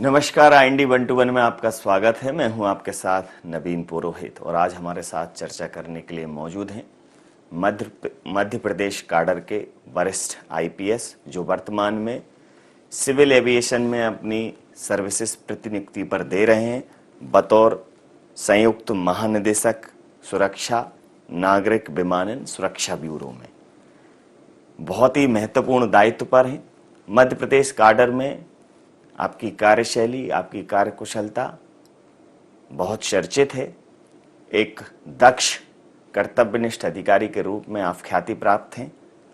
नमस्कार, IND 121 में आपका स्वागत है। मैं हूं आपके साथ नवीन पुरोहित और आज हमारे साथ चर्चा करने के लिए मौजूद हैं मध्य प्रदेश काडर के वरिष्ठ IPS जो वर्तमान में सिविल एविएशन में अपनी सर्विसेज प्रतिनियुक्ति पर दे रहे हैं बतौर संयुक्त महानिदेशक सुरक्षा नागरिक विमानन सुरक्षा ब्यूरो में। बहुत ही महत्वपूर्ण दायित्व पर हैं। मध्य प्रदेश काडर में आपकी कार्यशैली, आपकी कार्यकुशलता बहुत चर्चित है। एक दक्ष कर्तव्यनिष्ठ अधिकारी के रूप में आप ख्याति प्राप्त हैं।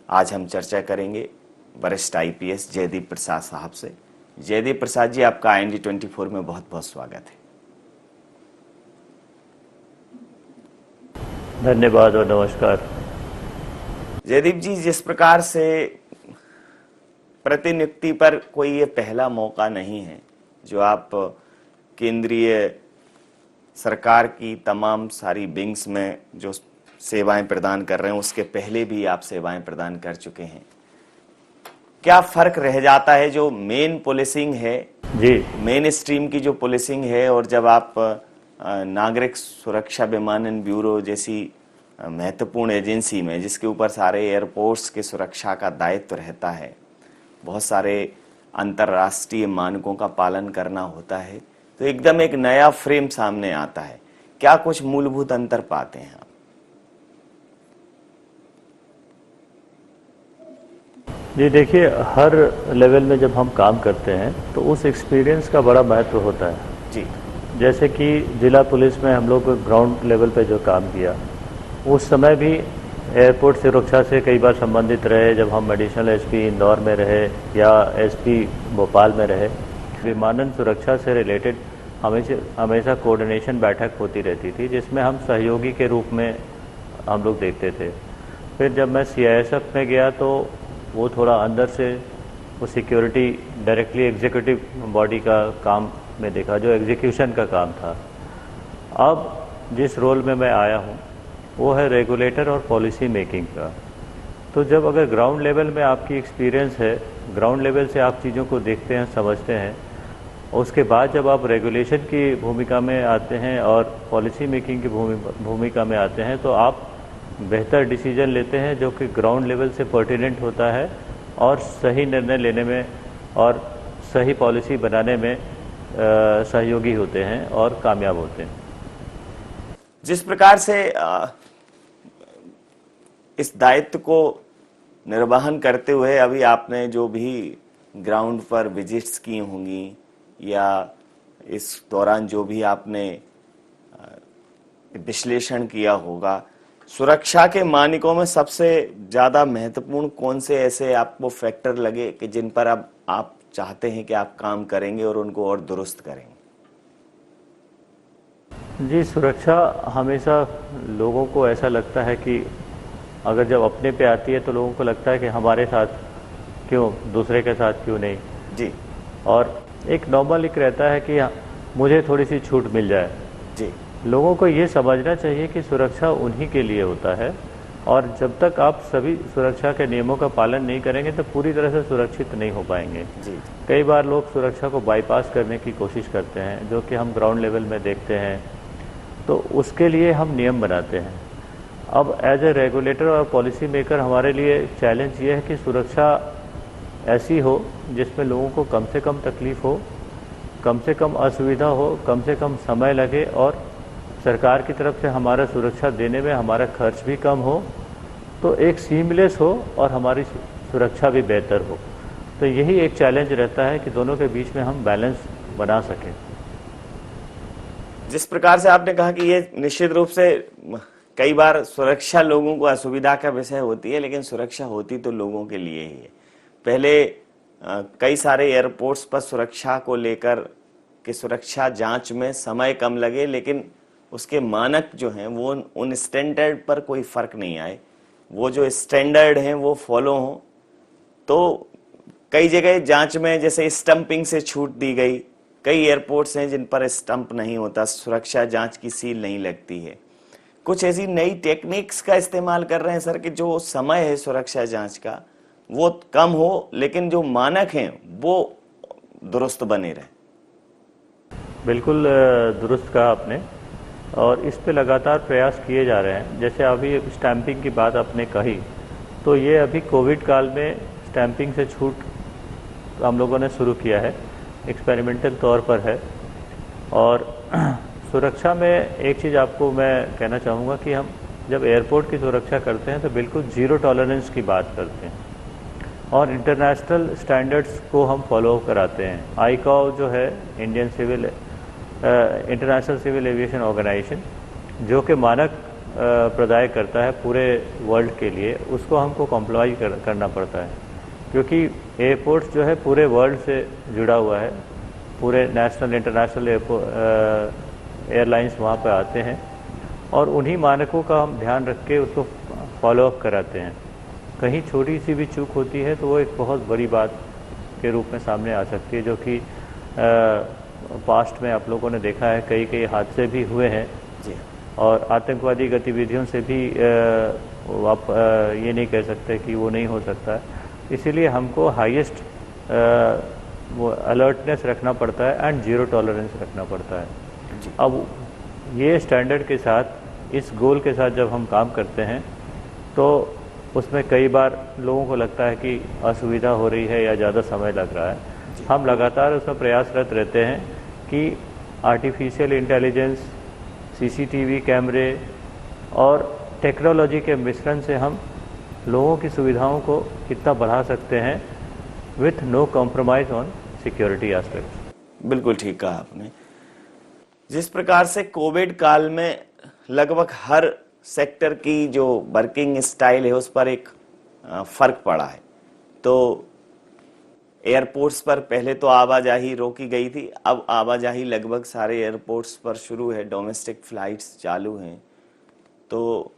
आज हम चर्चा करेंगे वरिष्ठ IPS जयदीप प्रसाद साहब से। जयदीप प्रसाद जी, आपका IND 24 में बहुत बहुत स्वागत है। धन्यवाद और नमस्कार। जयदीप जी, जिस प्रकार से प्रतिनियुक्ति पर कोई ये पहला मौका नहीं है जो आप केंद्रीय सरकार की तमाम सारी विंग्स में जो सेवाएं प्रदान कर रहे हैं, उसके पहले भी आप सेवाएं प्रदान कर चुके हैं। क्या फर्क रह जाता है जो मेन पुलिसिंग है जी, मेन स्ट्रीम की जो पुलिसिंग है, और जब आप नागरिक सुरक्षा विमानन ब्यूरो जैसी महत्वपूर्ण एजेंसी में, जिसके ऊपर सारे एयरपोर्ट्स के सुरक्षा का दायित्व रहता है, बहुत सारे अंतर्राष्ट्रीय मानकों का पालन करना होता है, तो एकदम एक नया फ्रेम सामने आता है। क्या कुछ मूलभूत अंतर पाते हैं आप? जी देखिए, हर लेवल में जब हम काम करते हैं तो उस एक्सपीरियंस का बड़ा महत्व होता है। जी, जैसे कि जिला पुलिस में हम लोग ग्राउंड लेवल पे जो काम किया, उस समय भी एयरपोर्ट सुरक्षा से कई बार संबंधित रहे। जब हम एडिशनल SP इंदौर में रहे या SP भोपाल में रहे, विमानन सुरक्षा से रिलेटेड हमेशा कोऑर्डिनेशन बैठक होती रहती थी, जिसमें हम सहयोगी के रूप में हम लोग देखते थे। फिर जब मैं CISF में गया तो वो थोड़ा अंदर से वो सिक्योरिटी डायरेक्टली एग्जीक्यूटिव बॉडी का काम में देखा, जो एग्जीक्यूशन का काम था। अब जिस रोल में मैं आया हूँ वो है रेगुलेटर और पॉलिसी मेकिंग का। तो जब अगर ग्राउंड लेवल में आपकी एक्सपीरियंस है, ग्राउंड लेवल से आप चीज़ों को देखते हैं, समझते हैं, उसके बाद जब आप रेगुलेशन की भूमिका में आते हैं और पॉलिसी मेकिंग की भूमिका में आते हैं, तो आप बेहतर डिसीजन लेते हैं जो कि ग्राउंड लेवल से पर्टिनेंट होता है और सही निर्णय लेने में और सही पॉलिसी बनाने में सहयोगी होते हैं और कामयाब होते हैं। जिस प्रकार से इस दायित्व को निर्वहन करते हुए अभी आपने जो भी ग्राउंड पर विजिट्स की होंगी या इस दौरान जो भी आपने विश्लेषण किया होगा, सुरक्षा के मानकों में सबसे ज्यादा महत्वपूर्ण कौन से ऐसे आपको फैक्टर लगे कि जिन पर अब आप चाहते हैं कि आप काम करेंगे और उनको और दुरुस्त करेंगे? जी, सुरक्षा हमेशा लोगों को ऐसा लगता है कि अगर जब अपने पे आती है तो लोगों को लगता है कि हमारे साथ क्यों, दूसरे के साथ क्यों नहीं। जी और एक नॉर्मल एक रहता है कि मुझे थोड़ी सी छूट मिल जाए। जी, लोगों को ये समझना चाहिए कि सुरक्षा उन्हीं के लिए होता है, और जब तक आप सभी सुरक्षा के नियमों का पालन नहीं करेंगे तो पूरी तरह से सुरक्षित नहीं हो पाएंगे। जी, कई बार लोग सुरक्षा को बाईपास करने की कोशिश करते हैं, जो कि हम ग्राउंड लेवल में देखते हैं। तो उसके लिए हम नियम बनाते हैं। अब एज ए रेगुलेटर और पॉलिसी मेकर हमारे लिए चैलेंज ये है कि सुरक्षा ऐसी हो जिसमें लोगों को कम से कम तकलीफ हो, कम से कम असुविधा हो, कम से कम समय लगे, और सरकार की तरफ से हमारा सुरक्षा देने में हमारा खर्च भी कम हो, तो एक सीमलेस हो और हमारी सुरक्षा भी बेहतर हो। तो यही एक चैलेंज रहता है कि दोनों के बीच में हम बैलेंस बना सकें। जिस प्रकार से आपने कहा कि ये निश्चित रूप से कई बार सुरक्षा लोगों को असुविधा का विषय होती है, लेकिन सुरक्षा होती तो लोगों के लिए ही है। पहले कई सारे एयरपोर्ट्स पर सुरक्षा को लेकर कि सुरक्षा जांच में समय कम लगे, लेकिन उसके मानक जो हैं वो उन स्टैंडर्ड पर कोई फर्क नहीं आए। वो जो स्टैंडर्ड हैं वो फॉलो हों। तो कई जगह जांच में जैसे स्टंपिंग से छूट दी गई, कई एयरपोर्ट्स हैं जिन पर स्टंप नहीं होता, सुरक्षा जांच की सील नहीं लगती है। कुछ ऐसी नई टेक्निक्स का इस्तेमाल कर रहे हैं सर कि जो समय है सुरक्षा जांच का वो कम हो, लेकिन जो मानक हैं वो दुरुस्त बने रहे। बिल्कुल दुरुस्त कहा आपने, और इस पे लगातार प्रयास किए जा रहे हैं। जैसे अभी स्टैंपिंग की बात आपने कही, तो ये अभी कोविड काल में स्टैंपिंग से छूट हम लोगों ने शुरू किया है, एक्सपेरिमेंटल तौर पर है। और सुरक्षा में एक चीज़ आपको मैं कहना चाहूँगा कि हम जब एयरपोर्ट की सुरक्षा करते हैं तो बिल्कुल ज़ीरो टॉलरेंस की बात करते हैं, और इंटरनेशनल स्टैंडर्ड्स को हम फॉलो कराते हैं। आईकॉव जो है इंटरनेशनल सिविल एविएशन ऑर्गेनाइजेशन, जो कि मानक प्रदाय करता है पूरे वर्ल्ड के लिए, उसको हमको कॉम्प्लाई करना पड़ता है, क्योंकि एयरपोर्ट्स जो है पूरे वर्ल्ड से जुड़ा हुआ है। पूरे नेशनल इंटरनेशनल एयरलाइंस वहाँ पर आते हैं, और उन्हीं मानकों का हम ध्यान रख के उसको फॉलोअप कराते हैं। कहीं छोटी सी भी चूक होती है तो वो एक बहुत बड़ी बात के रूप में सामने आ सकती है, जो कि पास्ट में आप लोगों ने देखा है, कई कई हादसे भी हुए हैं जी। और आतंकवादी गतिविधियों से भी आप ये नहीं कह सकते कि वो नहीं हो सकता है। इसीलिए हमको हाईएस्ट वो अलर्टनेस रखना पड़ता है एंड ज़ीरो टॉलरेंस रखना पड़ता है। जी। अब ये स्टैंडर्ड के साथ, इस गोल के साथ जब हम काम करते हैं तो उसमें कई बार लोगों को लगता है कि असुविधा हो रही है या ज़्यादा समय लग रहा है। हम लगातार उसमें प्रयासरत रहते हैं कि आर्टिफिशियल इंटेलिजेंस, सीसीटीवी कैमरे और टेक्नोलॉजी के मिश्रण से हम लोगों की सुविधाओं को कितना बढ़ा सकते हैं with no compromise on security aspect. बिल्कुल ठीक कहा आपने। जिस प्रकार से कोविड काल में लगभग हर सेक्टर की जो वर्किंग स्टाइल है उस पर एक फर्क पड़ा है, तो एयरपोर्ट्स पर पहले तो आवाजाही रोकी गई थी, अब आवाजाही लगभग सारे एयरपोर्ट्स पर शुरू है, डोमेस्टिक फ्लाइट्स चालू हैं। तो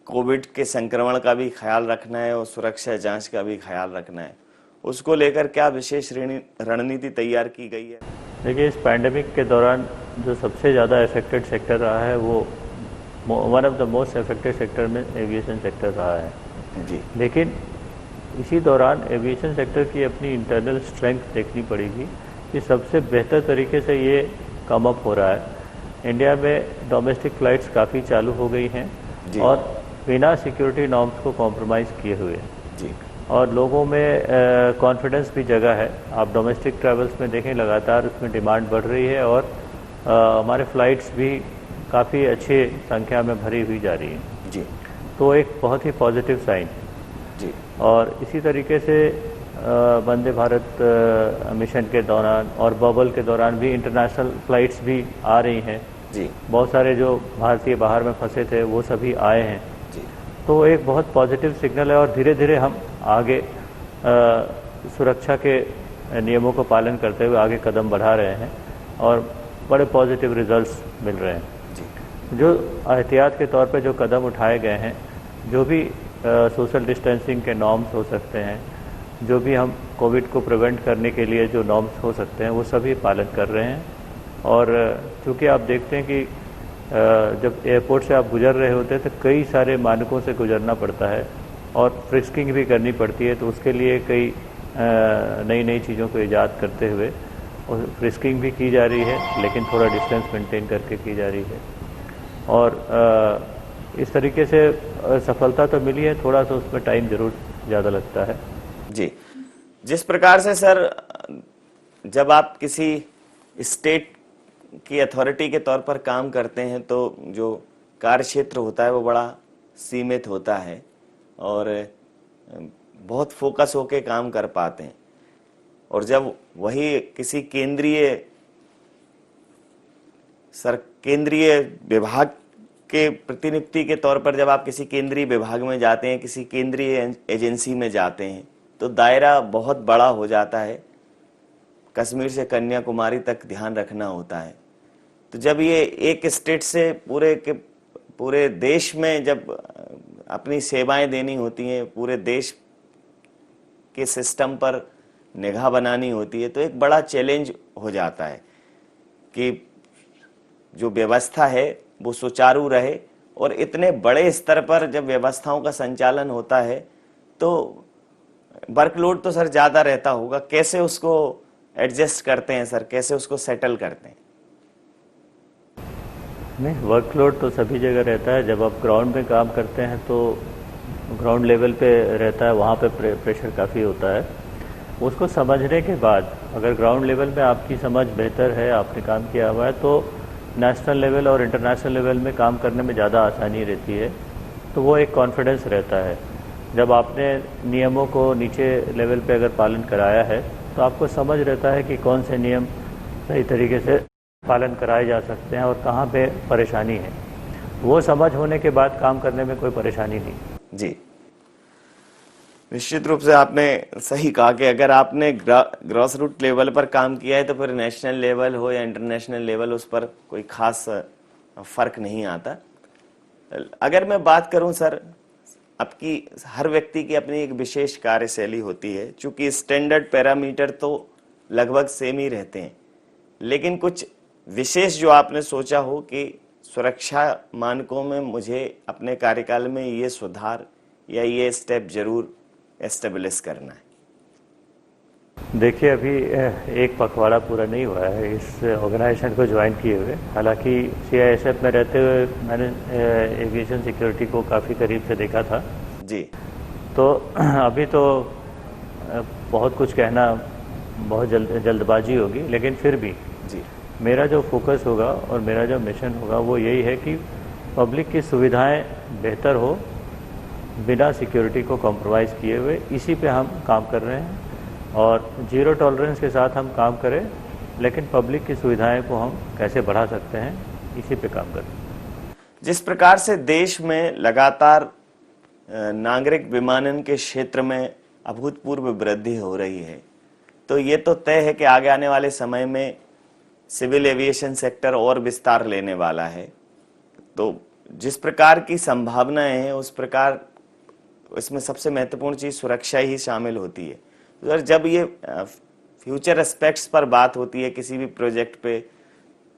कोविड के संक्रमण का भी ख्याल रखना है और सुरक्षा जांच का भी ख्याल रखना है, उसको लेकर क्या विशेष रणनीति तैयार की गई है? देखिए, इस पैंडेमिक के दौरान जो सबसे ज़्यादा अफेक्टेड सेक्टर रहा है वो one of the most affected sector में एविएशन सेक्टर रहा है जी। लेकिन इसी दौरान एविएशन सेक्टर की अपनी इंटरनल स्ट्रेंथ देखनी पड़ेगी कि सबसे बेहतर तरीके से ये कम अप हो रहा है। इंडिया में डोमेस्टिक फ़्लाइट्स काफ़ी चालू हो गई हैं और बिना सिक्योरिटी नॉर्म्स को कॉम्प्रोमाइज़ किए हुए जी, और लोगों में कॉन्फिडेंस भी जगह है। आप डोमेस्टिक ट्रैवल्स में देखें, लगातार उसमें डिमांड बढ़ रही है और हमारे फ़्लाइट्स भी काफ़ी अच्छी संख्या में भरी हुई जा रही हैं जी। तो एक बहुत ही पॉजिटिव साइन जी। और इसी तरीके से वंदे भारत मिशन के दौरान और बबल के दौरान भी इंटरनेशनल फ़्लाइट्स भी आ रही हैं जी। बहुत सारे जो भारतीय बाहर में फंसे थे वो सभी आए हैं जी। तो एक बहुत पॉजिटिव सिग्नल है और धीरे धीरे हम आगे सुरक्षा के नियमों का पालन करते हुए आगे कदम बढ़ा रहे हैं और बड़े पॉजिटिव रिजल्ट्स मिल रहे हैं। जो एहतियात के तौर पे जो कदम उठाए गए हैं, जो भी सोशल डिस्टेंसिंग के नॉर्म्स हो सकते हैं, जो भी हम कोविड को प्रिवेंट करने के लिए जो नॉर्म्स हो सकते हैं वो सभी पालन कर रहे हैं। और चूँकि आप देखते हैं कि जब एयरपोर्ट से आप गुजर रहे होते हैं तो कई सारे मानकों से गुजरना पड़ता है और फ्रिस्किंग भी करनी पड़ती है, तो उसके लिए कई नई नई चीज़ों को ईजाद करते हुए और फ्रिस्किंग भी की जा रही है, लेकिन थोड़ा डिस्टेंस मेंटेन करके की जा रही है। और इस तरीके से सफलता तो मिली है, थोड़ा सा उसमें टाइम जरूर ज़्यादा लगता है। जी। जिस प्रकार से सर, जब आप किसी स्टेट की अथॉरिटी के तौर पर काम करते हैं तो जो कार्य क्षेत्र होता है वो बड़ा सीमित होता है और बहुत फोकस होके काम कर पाते हैं, और जब वही किसी केंद्रीय विभाग के प्रतिनियुक्ति के तौर पर जब आप किसी केंद्रीय विभाग में जाते हैं, किसी केंद्रीय एजेंसी में जाते हैं, तो दायरा बहुत बड़ा हो जाता है। कश्मीर से कन्याकुमारी तक ध्यान रखना होता है। तो जब ये एक स्टेट से पूरे देश में जब अपनी सेवाएं देनी होती हैं, पूरे देश के सिस्टम पर निगाह बनानी होती है, तो एक बड़ा चैलेंज हो जाता है कि जो व्यवस्था है वो सुचारू रहे। और इतने बड़े स्तर पर जब व्यवस्थाओं का संचालन होता है तो वर्कलोड तो सर ज़्यादा रहता होगा, कैसे उसको एडजस्ट करते हैं सर, कैसे उसको सेटल करते हैं? नहीं, वर्कलोड तो सभी जगह रहता है। जब आप ग्राउंड में काम करते हैं तो ग्राउंड लेवल पे रहता है, वहाँ पे प्रेशर काफ़ी होता है। उसको समझने के बाद अगर ग्राउंड लेवल में आपकी समझ बेहतर है, आपने काम किया हुआ है, तो नेशनल लेवल और इंटरनेशनल लेवल में काम करने में ज़्यादा आसानी रहती है। तो वो एक कॉन्फिडेंस रहता है। जब आपने नियमों को नीचे लेवल पे अगर पालन कराया है तो आपको समझ रहता है कि कौन से नियम सही तरीके से पालन कराए जा सकते हैं और कहाँ पे परेशानी है। वो समझ होने के बाद काम करने में कोई परेशानी नहीं। जी, निश्चित रूप से आपने सही कहा कि अगर आपने ग्रॉस रूट लेवल पर काम किया है तो फिर नेशनल लेवल हो या इंटरनेशनल लेवल उस पर कोई खास फर्क नहीं आता। अगर मैं बात करूं सर, आपकी हर व्यक्ति की अपनी एक विशेष कार्यशैली होती है। चूंकि स्टैंडर्ड पैरामीटर तो लगभग सेम ही रहते हैं, लेकिन कुछ विशेष जो आपने सोचा हो कि सुरक्षा मानकों में मुझे अपने कार्यकाल में ये सुधार या ये स्टेप जरूर एस्टेब्लिश करना है। देखिए, अभी एक पखवाड़ा पूरा नहीं हुआ है इस ऑर्गेनाइजेशन को ज्वाइन किए हुए। हालांकि सीआईएसएफ में रहते हुए मैंने एविएशन सिक्योरिटी को काफ़ी करीब से देखा था। जी, तो अभी तो बहुत कुछ कहना बहुत जल्दबाजी होगी, लेकिन फिर भी जी, मेरा जो फोकस होगा और मेरा जो मिशन होगा वो यही है कि पब्लिक की सुविधाएं बेहतर हो बिना सिक्योरिटी को कॉम्प्रोमाइज़ किए हुए। इसी पे हम काम कर रहे हैं और जीरो टॉलरेंस के साथ हम काम करें, लेकिन पब्लिक की सुविधाएं को हम कैसे बढ़ा सकते हैं, इसी पे काम करें। जिस प्रकार से देश में लगातार नागरिक विमानन के क्षेत्र में अभूतपूर्व वृद्धि हो रही है, तो ये तो तय है कि आगे आने वाले समय में सिविल एविएशन सेक्टर और विस्तार लेने वाला है। तो जिस प्रकार की संभावनाएं हैं उस प्रकार इसमें सबसे महत्वपूर्ण चीज सुरक्षा ही शामिल होती है। तो जब ये फ्यूचर एस्पेक्ट्स पर बात होती है किसी भी प्रोजेक्ट पे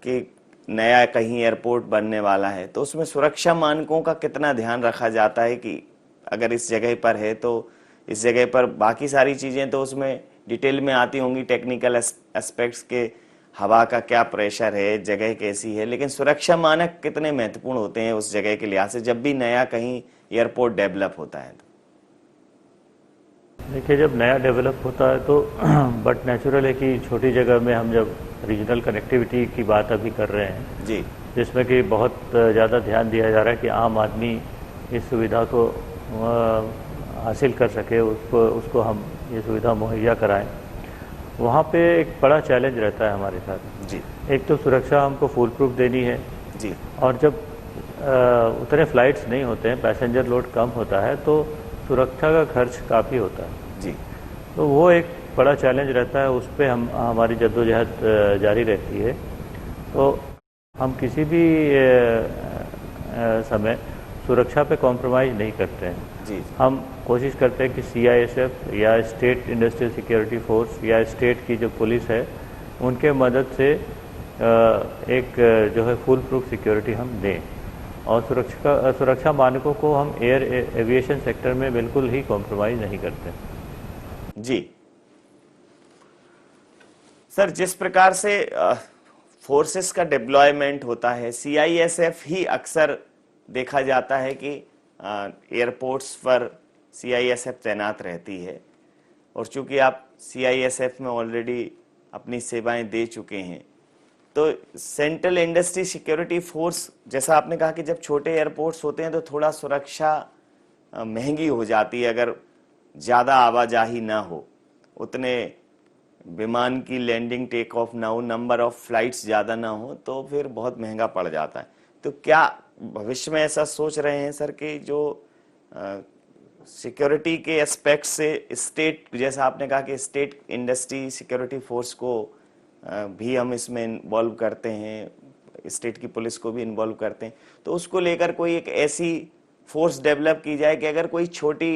कि नया कहीं एयरपोर्ट बनने वाला है, तो उसमें सुरक्षा मानकों का कितना ध्यान रखा जाता है कि अगर इस जगह पर है तो इस जगह पर बाकी सारी चीजें तो उसमें डिटेल में आती होंगी, टेक्निकल एस्पेक्ट्स के, हवा का क्या प्रेशर है, जगह कैसी है, लेकिन सुरक्षा मानक कितने महत्वपूर्ण होते हैं उस जगह के लिहाज से जब भी नया कहीं एयरपोर्ट डेवलप होता है? देखिए, जब नया डेवलप होता है तो बट नेचुरल है कि छोटी जगह में हम जब रीजनल कनेक्टिविटी की बात अभी कर रहे हैं जी, जिसमें कि बहुत ज़्यादा ध्यान दिया जा रहा है कि आम आदमी इस सुविधा को हासिल कर सके, उसको हम ये सुविधा मुहैया कराएं। वहाँ पे एक बड़ा चैलेंज रहता है हमारे साथ। जी, एक तो सुरक्षा हमको फुल प्रूफ देनी है, जी, और जब उतने फ्लाइट्स नहीं होते हैं, पैसेंजर लोड कम होता है, तो सुरक्षा का खर्च काफ़ी होता है। जी, तो वो एक बड़ा चैलेंज रहता है, उस पर हमारी जद्दोजहद जारी रहती है। तो हम किसी भी समय सुरक्षा पे कॉम्प्रोमाइज़ नहीं करते हैं। जी, हम कोशिश करते हैं कि सीआईएसएफ या स्टेट इंडस्ट्रियल सिक्योरिटी फोर्स या स्टेट की जो पुलिस है उनके मदद से एक जो है फुल प्रूफ सिक्योरिटी हम दें, और सुरक्षा मानकों को हम एयर एविएशन सेक्टर में बिल्कुल ही कॉम्प्रोमाइज़ नहीं करते। जी सर, जिस प्रकार से फोर्सेस का डिप्लॉयमेंट होता है, सीआईएसएफ ही अक्सर देखा जाता है कि एयरपोर्ट्स पर सीआईएसएफ तैनात रहती है। और चूंकि आप सीआईएसएफ में ऑलरेडी अपनी सेवाएं दे चुके हैं, तो सेंट्रल इंडस्ट्री सिक्योरिटी फोर्स, जैसा आपने कहा कि जब छोटे एयरपोर्ट्स होते हैं तो थोड़ा सुरक्षा महंगी हो जाती है। अगर ज़्यादा आवाजाही ना हो, उतने विमान की लैंडिंग टेक ऑफ ना हो, नंबर ऑफ फ्लाइट्स ज़्यादा ना हो, तो फिर बहुत महंगा पड़ जाता है। तो क्या भविष्य में ऐसा सोच रहे हैं सर कि जो सिक्योरिटी के एस्पेक्ट से स्टेट, जैसा आपने कहा कि स्टेट इंडस्ट्री सिक्योरिटी फोर्स को भी हम इसमें इन्वॉल्व करते हैं, स्टेट की पुलिस को भी इन्वॉल्व करते हैं, तो उसको लेकर कोई एक ऐसी फोर्स डेवलप की जाए कि अगर कोई छोटी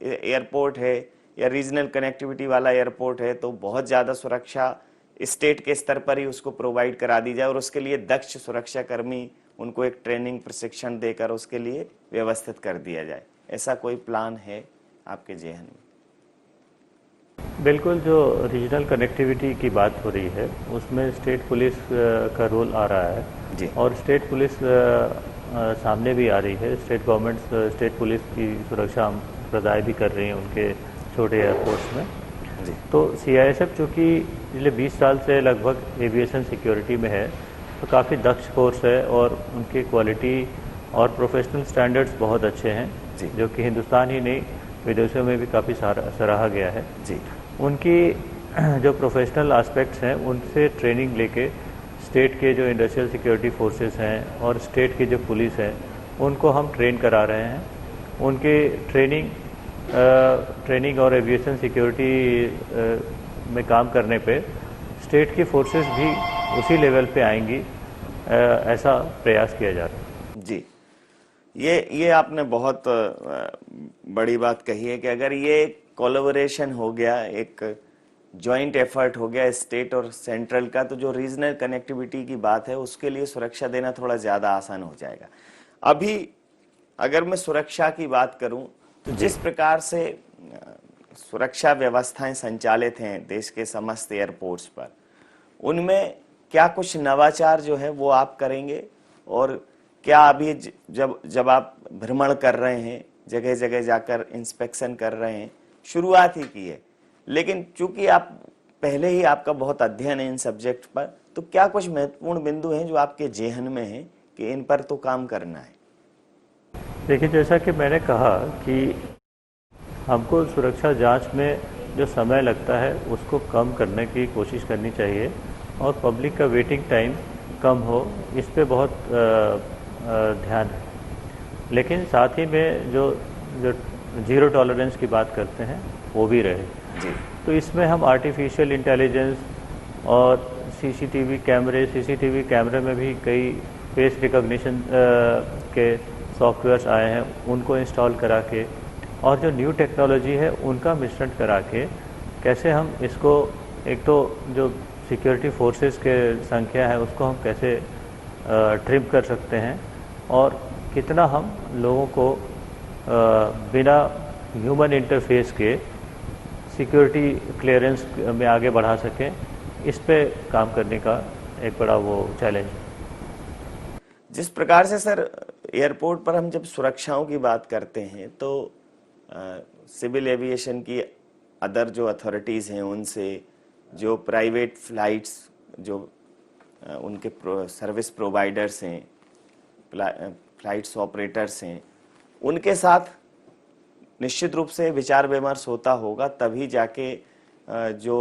एयरपोर्ट है या रीजनल कनेक्टिविटी वाला एयरपोर्ट है तो बहुत ज़्यादा सुरक्षा स्टेट के स्तर पर ही उसको प्रोवाइड करा दी जाए और उसके लिए दक्ष सुरक्षा कर्मी, उनको एक ट्रेनिंग प्रशिक्षण देकर उसके लिए व्यवस्थित कर दिया जाए। ऐसा कोई प्लान है आपके जेहन में? बिल्कुल, जो रीजनल कनेक्टिविटी की बात हो रही है उसमें स्टेट पुलिस का रोल आ रहा है जी और स्टेट पुलिस सामने भी आ रही है। स्टेट गवर्नमेंट स्टेट पुलिस की सुरक्षा हम प्रदाय भी कर रही हैं उनके छोटे एयरपोर्ट्स में। जी तो सीआईएसएफ चूँकि पिछले 20 साल से लगभग एविएशन सिक्योरिटी में है, तो काफ़ी दक्ष फोर्स है और उनकी क्वालिटी और प्रोफेशनल स्टैंडर्ड्स बहुत अच्छे हैं, जी जो कि हिंदुस्तान ही नहीं विदेशों में भी काफ़ी सराहा गया है। जी उनकी जो प्रोफेशनल एस्पेक्ट्स हैं उनसे ट्रेनिंग लेके स्टेट के जो इंडस्ट्रियल सिक्योरिटी फोर्सेस हैं और स्टेट की जो पुलिस है उनको हम ट्रेन करा रहे हैं। उनकी ट्रेनिंग और एविएशन सिक्योरिटी में काम करने पे स्टेट की फोर्सेस भी उसी लेवल पे आएंगी, ऐसा प्रयास किया जा रहा है। जी ये आपने बहुत बड़ी बात कही है कि अगर ये कोलैबोरेशन हो गया, एक जॉइंट एफर्ट हो गया स्टेट और सेंट्रल का, तो जो रीजनल कनेक्टिविटी की बात है उसके लिए सुरक्षा देना थोड़ा ज़्यादा आसान हो जाएगा। अभी अगर मैं सुरक्षा की बात करूं तो जिस प्रकार से सुरक्षा व्यवस्थाएं संचालित हैं देश के समस्त एयरपोर्ट्स पर, उनमें क्या कुछ नवाचार जो है वो आप करेंगे? और क्या अभी जब आप भ्रमण कर रहे हैं, जगह जगह जाकर इंस्पेक्शन कर रहे हैं, शुरुआत ही की है, लेकिन चूंकि आप पहले ही आपका बहुत अध्ययन है इन सब्जेक्ट पर, तो क्या कुछ महत्वपूर्ण बिंदु हैं जो आपके जेहन में हैं कि इन पर तो काम करना है? देखिए, जैसा कि मैंने कहा कि हमको सुरक्षा जांच में जो समय लगता है उसको कम करने की कोशिश करनी चाहिए और पब्लिक का वेटिंग टाइम कम हो, इस पे बहुत ध्यान है। लेकिन साथ ही में जो जो जीरो टॉलरेंस की बात करते हैं वो भी रहे। जी तो इसमें हम आर्टिफिशियल इंटेलिजेंस और सीसीटीवी कैमरे में भी कई फेस रिकॉग्निशन के सॉफ्टवेयर्स आए हैं, उनको इंस्टॉल करा के और जो न्यू टेक्नोलॉजी है उनका मिश्रण करा के कैसे हम इसको, एक तो जो सिक्योरिटी फोर्सेस के संख्या है उसको हम कैसे ट्रिम कर सकते हैं और कितना हम लोगों को बिना ह्यूमन इंटरफेस के सिक्योरिटी क्लियरेंस में आगे बढ़ा सकें, इस पे काम करने का एक बड़ा वो चैलेंज है। जिस प्रकार से सर एयरपोर्ट पर हम जब सुरक्षाओं की बात करते हैं तो सिविल एविएशन की अदर जो अथॉरिटीज़ हैं उनसे, जो प्राइवेट फ्लाइट्स जो उनके सर्विस प्रोवाइडर्स हैं, फ्लाइट्स ऑपरेटर्स हैं, उनके साथ निश्चित रूप से विचार विमर्श होता होगा, तभी जाके जो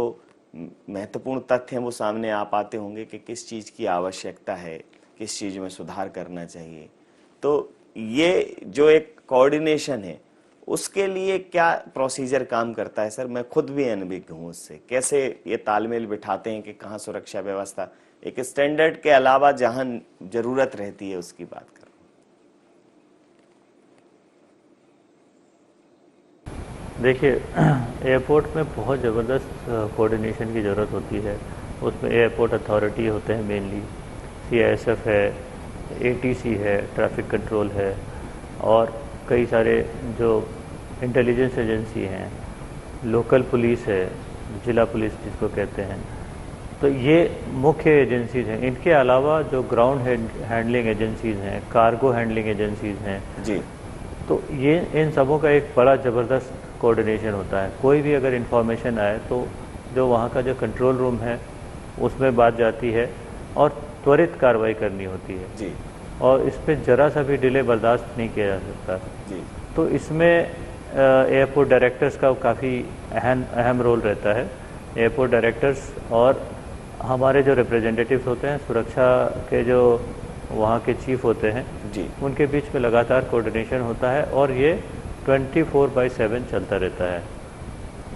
महत्वपूर्ण तथ्य हैं वो सामने आ पाते होंगे कि किस चीज़ की आवश्यकता है, किस चीज़ में सुधार करना चाहिए। तो ये जो एक कोऑर्डिनेशन है उसके लिए क्या प्रोसीजर काम करता है सर? मैं खुद भी अनभिज्ञ हूँ उससे, कैसे ये तालमेल बिठाते हैं कि कहाँ सुरक्षा व्यवस्था एक स्टैंडर्ड के अलावा जहाँ जरूरत रहती है उसकी बात कर। देखिए, एयरपोर्ट में बहुत ज़बरदस्त कोऑर्डिनेशन की ज़रूरत होती है। उसमें एयरपोर्ट अथॉरिटी होते हैं मेनली, सीआईएसएफ है, एटीसी है, ट्रैफिक कंट्रोल है और कई सारे जो इंटेलिजेंस एजेंसी हैं, लोकल पुलिस है, जिला पुलिस जिसको कहते हैं। तो ये मुख्य एजेंसीज हैं। इनके अलावा जो ग्राउंड हैंडलिंग एजेंसीज हैं, कार्गो हैंडलिंग एजेंसीज हैं जी, तो ये इन सबों का एक बड़ा ज़बरदस्त कोऑर्डिनेशन होता है। कोई भी अगर इन्फॉर्मेशन आए तो जो वहाँ का जो कंट्रोल रूम है उसमें बात जाती है और त्वरित कार्रवाई करनी होती है जी, और इस पर ज़रा सा भी डिले बर्दाश्त नहीं किया जा सकता। जी, तो इसमें एयरपोर्ट डायरेक्टर्स का काफ़ी अहम रोल रहता है। एयरपोर्ट डायरेक्टर्स और हमारे जो रिप्रेजेंटेटिव्स होते हैं, सुरक्षा के जो वहाँ के चीफ होते हैं, जी, उनके बीच में लगातार कोऑर्डिनेशन होता है और ये 24/7 चलता रहता है।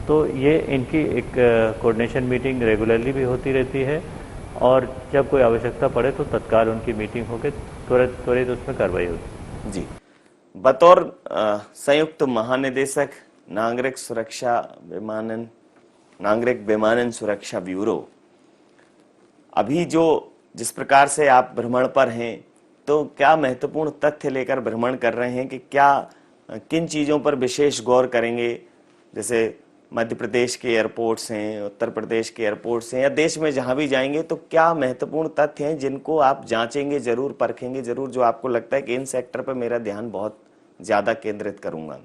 तो ये इनकी एक कोऑर्डिनेशन मीटिंग रेगुलरली भी होती रहती है और जब कोई आवश्यकता पड़े तो तत्काल उनकी मीटिंग होकर त्वरित उसमें कार्रवाई होती है। जी। बतौर संयुक्त महानिदेशक नागरिक विमानन सुरक्षा ब्यूरो, अभी जिस प्रकार से आप भ्रमण पर हैं, तो क्या महत्वपूर्ण तथ्य लेकर भ्रमण कर रहे हैं कि क्या किन चीज़ों पर विशेष गौर करेंगे? जैसे मध्य प्रदेश के एयरपोर्ट्स हैं, उत्तर प्रदेश के एयरपोर्ट्स हैं, या देश में जहां भी जाएंगे तो क्या महत्वपूर्ण तथ्य हैं जिनको आप जांचेंगे जरूर, परखेंगे जरूर, जो आपको लगता है कि इन सेक्टर पर मेरा ध्यान बहुत ज्यादा केंद्रित करूंगा?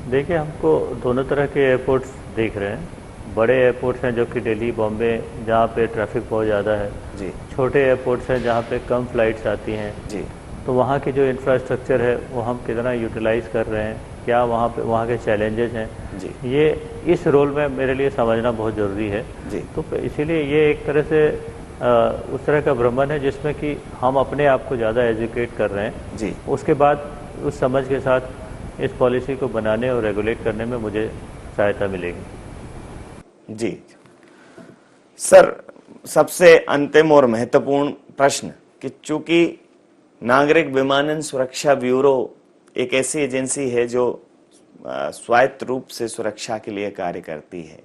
देखिए, हमको दोनों तरह के एयरपोर्ट्स देख रहे हैं। बड़े एयरपोर्ट्स हैं जो कि दिल्ली, बॉम्बे, जहाँ पे ट्रैफिक बहुत ज़्यादा है। जी छोटे एयरपोर्ट्स हैं जहाँ पे कम फ्लाइट्स आती हैं। जी तो वहाँ की जो इंफ्रास्ट्रक्चर है वो हम कितना यूटिलाइज़ कर रहे हैं, क्या वहाँ पे वहाँ के चैलेंजेस हैं, जी ये इस रोल में मेरे लिए समझना बहुत ज़रूरी है। जी तो इसीलिए ये एक तरह से उस तरह का भ्रमण है जिसमें कि हम अपने आप को ज़्यादा एजुकेट कर रहे हैं। जी उसके बाद उस समझ के साथ इस पॉलिसी को बनाने और रेगुलेट करने में मुझे सहायता मिलेगी। जी सर, सबसे अंतिम और महत्वपूर्ण प्रश्न कि चूंकि नागरिक विमानन सुरक्षा ब्यूरो एक ऐसी एजेंसी है जो स्वायत्त रूप से सुरक्षा के लिए कार्य करती है,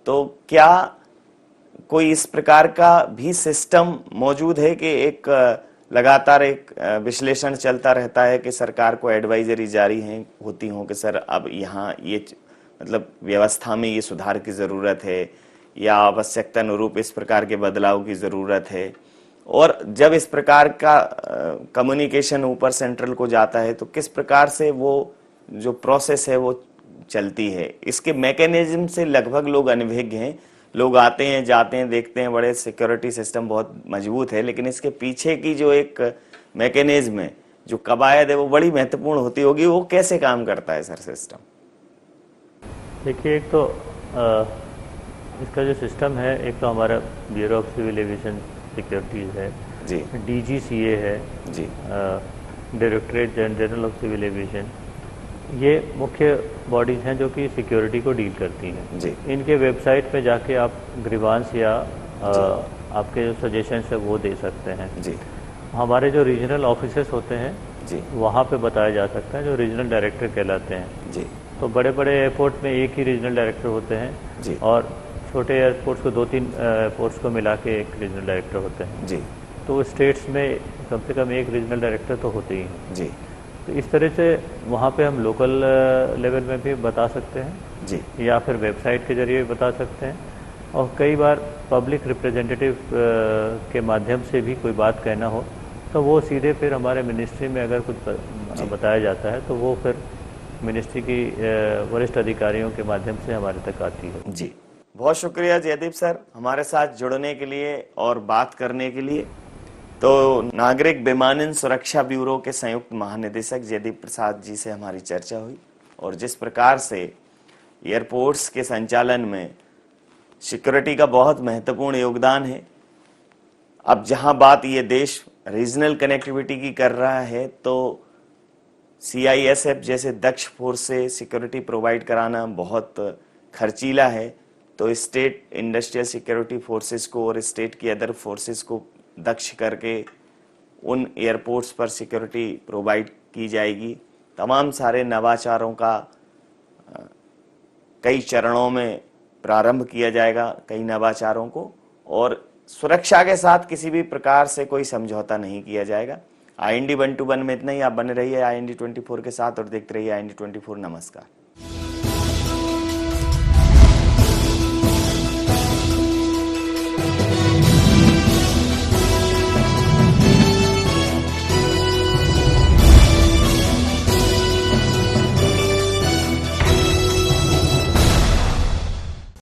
तो क्या कोई इस प्रकार का भी सिस्टम मौजूद है कि एक लगातार एक विश्लेषण चलता रहता है कि सरकार को एडवाइजरी जारी होती हो कि सर अब यहाँ ये मतलब व्यवस्था में ये सुधार की ज़रूरत है या आवश्यकता अनुरूप इस प्रकार के बदलाव की ज़रूरत है, और जब इस प्रकार का कम्युनिकेशन ऊपर सेंट्रल को जाता है तो किस प्रकार से वो जो प्रोसेस है वो चलती है? इसके मैकेनिज्म से लगभग लोग अनभिज्ञ हैं। लोग आते हैं, जाते हैं, देखते हैं बड़े सिक्योरिटी सिस्टम बहुत मजबूत है, लेकिन इसके पीछे की जो एक मैकेनिज्म है, जो कवायद है, वो बड़ी महत्वपूर्ण होती होगी। वो कैसे काम करता है सर सिस्टम? देखिए, एक तो इसका जो सिस्टम है, एक तो हमारा bureau of civil aviation securities है जी, DGCA है जी, directorate general of civil aviation. ये मुख्य बॉडीज़ हैं जो कि सिक्योरिटी को डील करती हैं। जी, इनके वेबसाइट पे जाके आप ग्रीवांस या आपके जो सजेशंस है वो दे सकते हैं। जी, हमारे जो रीजनल ऑफिसेस होते हैं जी, वहाँ पे बताया जा सकता है, जो रीजनल डायरेक्टर कहलाते हैं। जी, तो बड़े बड़े एयरपोर्ट में एक ही रीजनल डायरेक्टर होते हैं जी, और छोटे एयरपोर्ट्स को 2-3 एयरपोर्ट्स को मिला के एक रीजनल डायरेक्टर होते हैं। जी, तो स्टेट्स में कम से कम एक रीजनल डायरेक्टर तो होते ही हैं। जी, तो इस तरह से वहाँ पे हम लोकल लेवल में भी बता सकते हैं जी, या फिर वेबसाइट के जरिए भी बता सकते हैं, और कई बार पब्लिक रिप्रेजेंटेटिव के माध्यम से भी कोई बात कहना हो तो वो सीधे फिर हमारे मिनिस्ट्री में अगर कुछ बताया जाता है तो वो फिर मिनिस्ट्री की वरिष्ठ अधिकारियों के माध्यम से हमारे तक आती है। जी, बहुत शुक्रिया जयदीप सर हमारे साथ जुड़ने के लिए और बात करने के लिए। तो नागरिक विमानन सुरक्षा ब्यूरो के संयुक्त महानिदेशक जयदीप प्रसाद जी से हमारी चर्चा हुई, और जिस प्रकार से एयरपोर्ट्स के संचालन में सिक्योरिटी का बहुत महत्वपूर्ण योगदान है। अब जहां बात ये देश रीजनल कनेक्टिविटी की कर रहा है तो CISF जैसे दक्ष फोर्स से सिक्योरिटी प्रोवाइड कराना बहुत खर्चीला है, तो स्टेट इंडस्ट्रियल सिक्योरिटी फोर्सेस को और स्टेट की अदर फोर्सेस को दक्ष करके उन एयरपोर्ट्स पर सिक्योरिटी प्रोवाइड की जाएगी। तमाम सारे नवाचारों का कई चरणों में प्रारंभ किया जाएगा, कई नवाचारों को, और सुरक्षा के साथ किसी भी प्रकार से कोई समझौता नहीं किया जाएगा। IND 121 में इतना ही। आप बने रहिए IND 24 के साथ और देखते रहिए IND 24। नमस्कार।